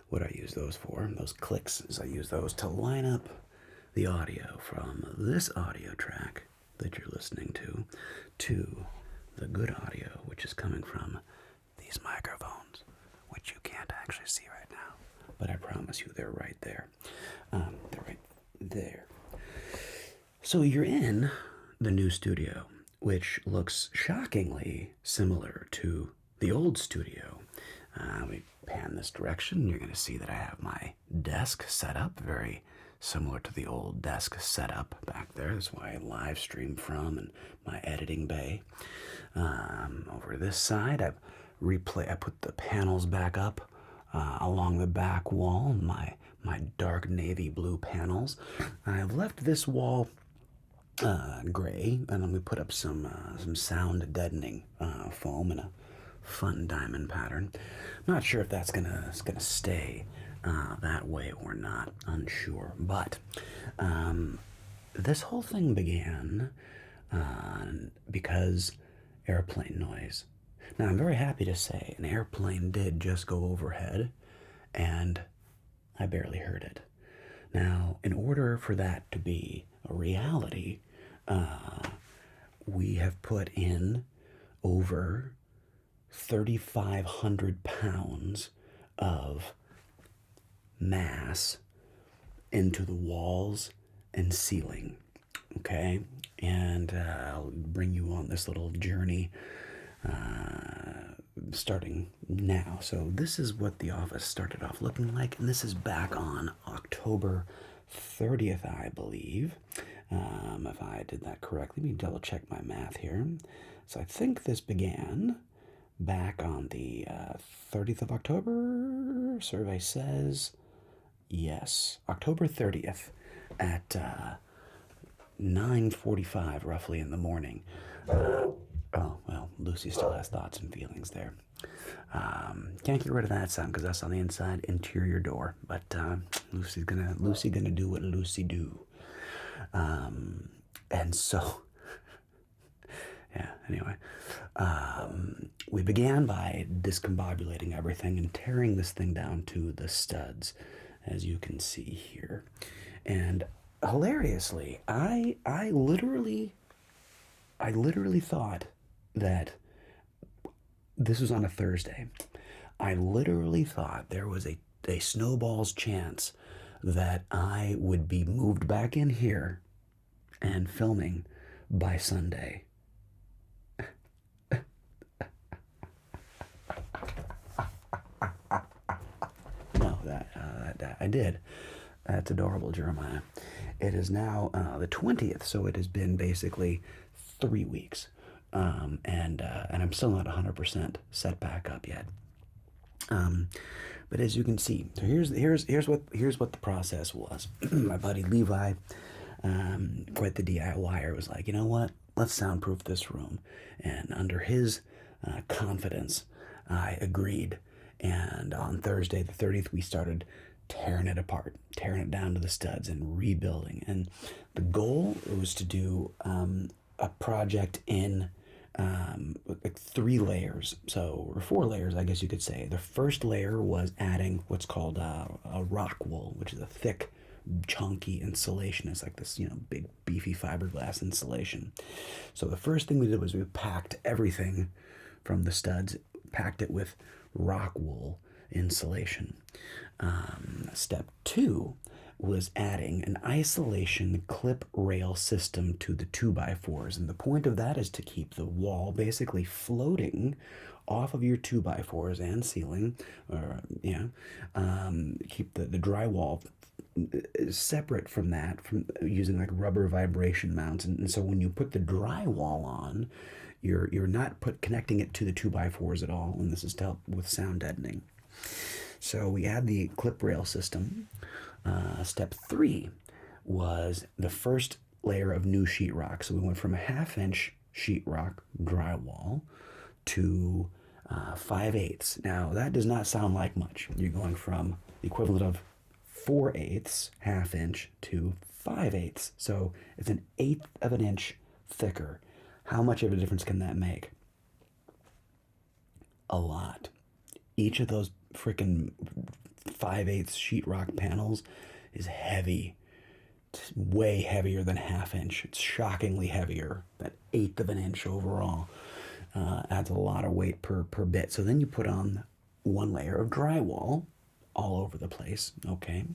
what I use those for, those clicks, is I use those to line up the audio from this audio track that you're listening to the good audio, which is coming from these microphones, which you can't actually see right now, but I promise you they're right there. They're right there. So you're in the new studio, which looks shockingly similar to the old studio. We pan this direction, you're going to see that I have my desk set up, very similar to the old desk setup back there. That's why I live stream from, and my editing bay. Over this side, I put the panels back up along the back wall, my dark navy blue panels. I've left this wall gray, and then we put up some sound deadening foam in a fun diamond pattern. I'm not sure if that's gonna stay that way or not, unsure. But this whole thing began because airplane noise. Now, I'm very happy to say an airplane did just go overhead, and I barely heard it. Now, in order for that to be a reality, we have put in over 3,500 pounds of mass into the walls and ceiling. Okay? And I'll bring you on this little journey starting now. So this is what the office started off looking like, and this is back on October 30th, I believe. If I did that correctly, let me double check my math here. So I think this began back on the 30th of October. Survey says yes, October 30th at 9:45 roughly in the morning. Oh, well, Lucy still has thoughts and feelings there. Can't get rid of that sound because that's on the inside interior door. But Lucy gonna do what Lucy do. And so, yeah, anyway. We began by discombobulating everything and tearing this thing down to the studs, as you can see here. And hilariously, I literally thought that this was on a Thursday. I literally thought there was a snowball's chance that I would be moved back in here and filming by Sunday. No, that I did. That's adorable, Jeremiah. It is now the 20th, so it has been basically 3 weeks, and I'm still not 100% set back up yet. But as you can see, so here's what the process was. My buddy Levi, quite the DIYer, was like, you know what? Let's soundproof this room, and under his confidence, I agreed. And on Thursday, the 30th, we started tearing it apart, tearing it down to the studs and rebuilding. And the goal was to do a project in like 3 layers, or 4 layers, I guess you could say. The first layer was adding what's called a rock wool, which is a thick, chunky insulation. It's like this, big, beefy fiberglass insulation. So the first thing we did was we packed everything from the studs, packed it with rock wool insulation. Step 2 was adding an isolation clip rail system to the 2x4s, and the point of that is to keep the wall basically floating off of your 2x4s and ceiling, or keep the drywall separate from that, from using like rubber vibration mounts. And so when you put the drywall on, you're not connecting it to the 2x4s at all, and this is to help with sound deadening. So we add the clip rail system. Step 3 was the first layer of new sheetrock. So we went from a 1/2-inch sheetrock drywall to 5/8. Now that does not sound like much. You're going from the equivalent of 4/8 1/2-inch to 5/8. So it's an 1/8 of an inch thicker. How much of a difference can that make? A lot. Each of those freaking 5/8 sheetrock panels is heavy. It's way heavier than 1/2 inch. It's shockingly heavier. That 1/8 of an inch overall adds a lot of weight per bit. So then you put on one layer of drywall all over the place, okay?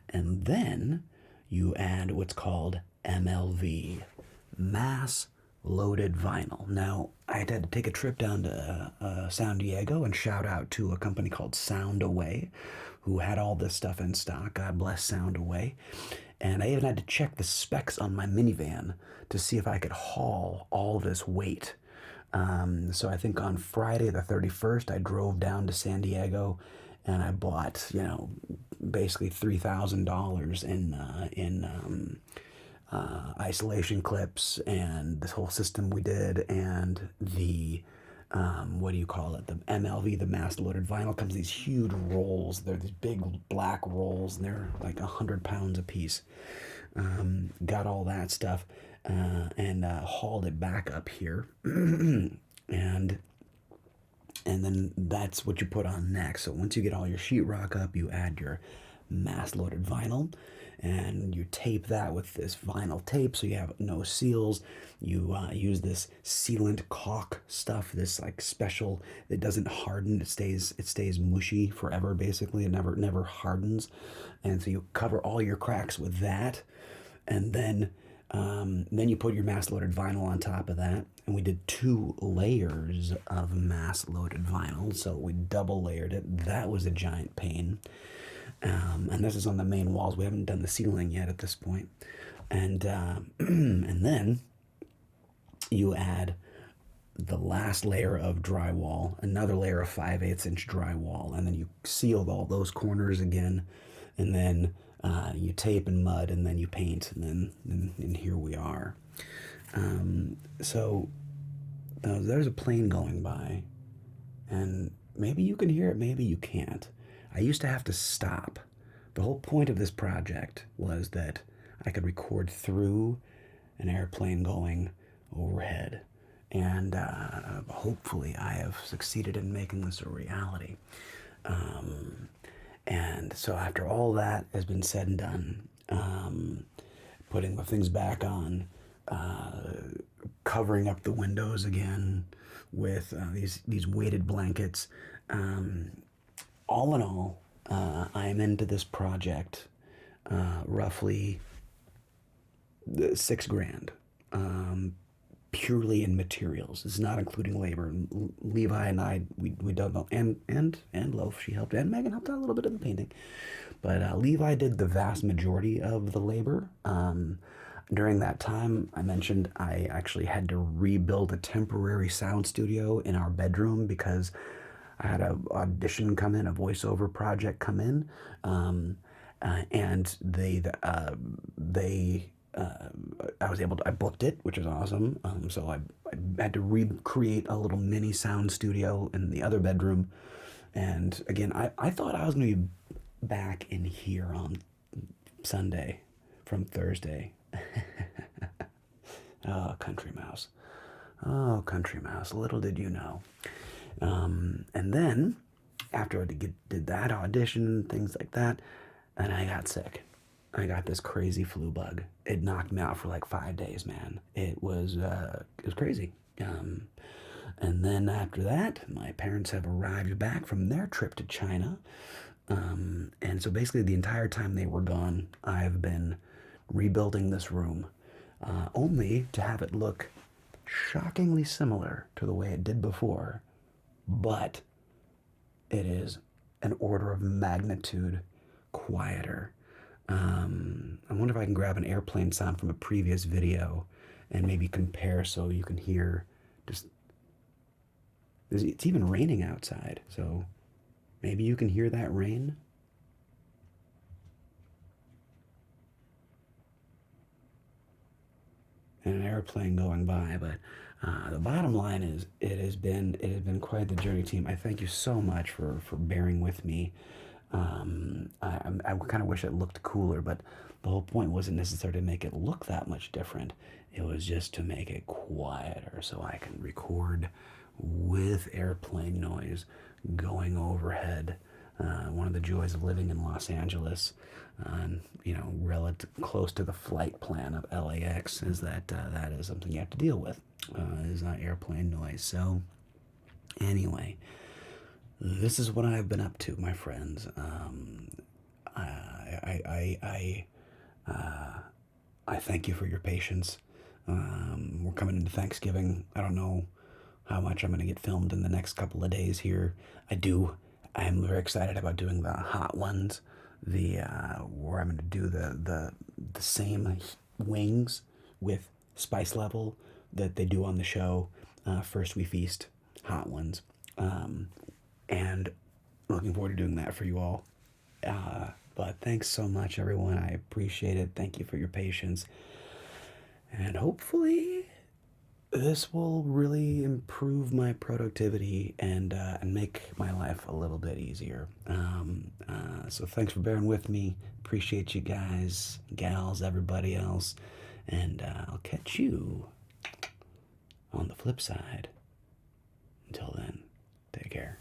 And then you add what's called MLV, mass loaded vinyl. Now, I had to take a trip down to San Diego and shout out to a company called SoundAway, who had all this stuff in stock. God bless SoundAway. And I even had to check the specs on my minivan to see if I could haul all this weight. So I think on Friday the 31st, I drove down to San Diego and I bought, basically $3,000 in isolation clips and this whole system we did, and the what do you call it? The MLV, the mass loaded vinyl, comes in these huge rolls. They're these big black rolls, and they're like 100 pounds a piece. Got all that stuff and hauled it back up here, and then that's what you put on next. So once you get all your sheetrock up, you add your mass loaded vinyl, and you tape that with this vinyl tape so you have no seals. You use this sealant caulk stuff, this like special, it doesn't harden, it stays mushy forever basically. It never hardens. And so you cover all your cracks with that, and then you put your mass loaded vinyl on top of that. And we did 2 layers of mass loaded vinyl, so we double layered it. That was a giant pain. And this is on the main walls. We haven't done the ceiling yet at this point. And and then you add the last layer of drywall, another layer of 5/8 inch drywall, and then you seal all those corners again, and then you tape and mud, and then you paint, and here we are. So there's a plane going by, and maybe you can hear it, maybe you can't. I used to have to stop. The whole point of this project was that I could record through an airplane going overhead. And hopefully I have succeeded in making this a reality. And so after all that has been said and done, putting the things back on, covering up the windows again with these weighted blankets, all in all, I am into this project roughly $6,000, purely in materials. It's not including labor. Levi and I, we done the, and Loaf, she helped, and Megan helped out a little bit in the painting. But Levi did the vast majority of the labor. During that time, I mentioned I actually had to rebuild a temporary sound studio in our bedroom because I had an audition come in, a voiceover project come in, and I booked it, which is awesome. So I had to recreate a little mini sound studio in the other bedroom. And again, I thought I was going to be back in here on Sunday from Thursday. Oh, country mouse. Oh, country mouse. Little did you know. And then, after I did that audition, things like that, and I got sick. I got this crazy flu bug. It knocked me out for like 5 days, man. It was crazy. And then after that, my parents have arrived back from their trip to China. And so basically the entire time they were gone, I've been rebuilding this room, only to have it look shockingly similar to the way it did before. But it is an order of magnitude quieter. I wonder if I can grab an airplane sound from a previous video and maybe compare so you can hear just... It's even raining outside, so maybe you can hear that rain. And an airplane going by, but the bottom line is it has been quite the journey, team. I thank you so much for bearing with me. I kind of wish it looked cooler, but the whole point wasn't necessarily to make it look that much different. It was just to make it quieter so I can record with airplane noise going overhead. One of the joys of living in Los Angeles, you know, relative close to the flight plan of LAX, is that that is something you have to deal with, is airplane noise. So anyway, this is what I've been up to, my friends. I thank you for your patience. We're coming into Thanksgiving. I don't know how much I'm going to get filmed in the next couple of days here. I'm very excited about doing the hot ones, where I'm going to do the same wings with spice level that they do on the show. First We Feast, hot ones. And looking forward to doing that for you all. But thanks so much, everyone. I appreciate it. Thank you for your patience. And hopefully this will really improve my productivity and make my life a little bit easier. So thanks for bearing with me. Appreciate you guys, gals, everybody else. And I'll catch you on the flip side. Until then, take care.